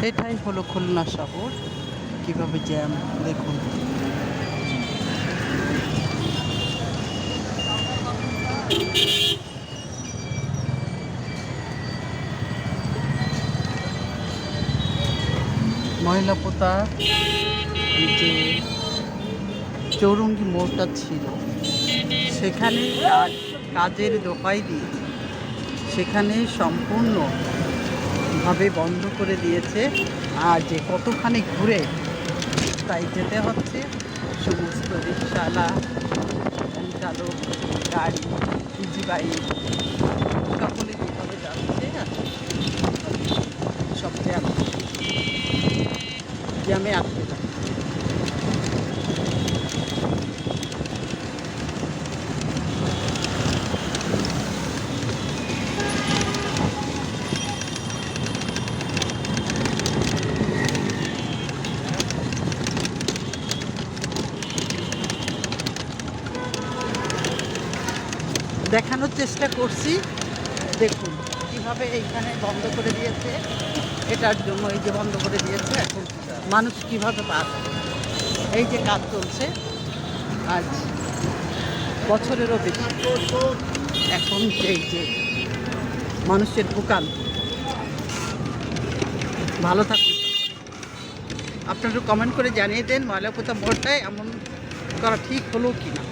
এটাই হলো খুলনা শহর। কিভাবে জ্যাম দেখুন। ময়লা পোতা যে চৌরঙ্গি মোড়টা ছিল, সেখানে কাজের দোহাই দিয়ে সেখানে সম্পূর্ণভাবে বন্ধ করে দিয়েছে। আর যে কতখানি ঘুরে তাই যেতে হচ্ছে। সমস্ত রিক্সাওয়ালা, চালক, গাড়ি, ইজি বাইক সকলে যেভাবে যাচ্ছে সব জ্যামে আটকে যায়। দেখানোর চেষ্টা করছি, দেখুন কীভাবে এইখানে বন্ধ করে দিয়েছে। এটার জন্য এই যে বন্ধ করে দিয়েছে, এখন মানুষ কীভাবে পার হবে। এই যে কাজ চলছে আজ বছরেরও বেশি। এখন এই যে মানুষের ভোগান। ভালো থাকুন। আপনারা কমেন্ট করে জানিয়ে দেন ময়লাপোতা মোড়টায় এমন করা ঠিক হলো কি না।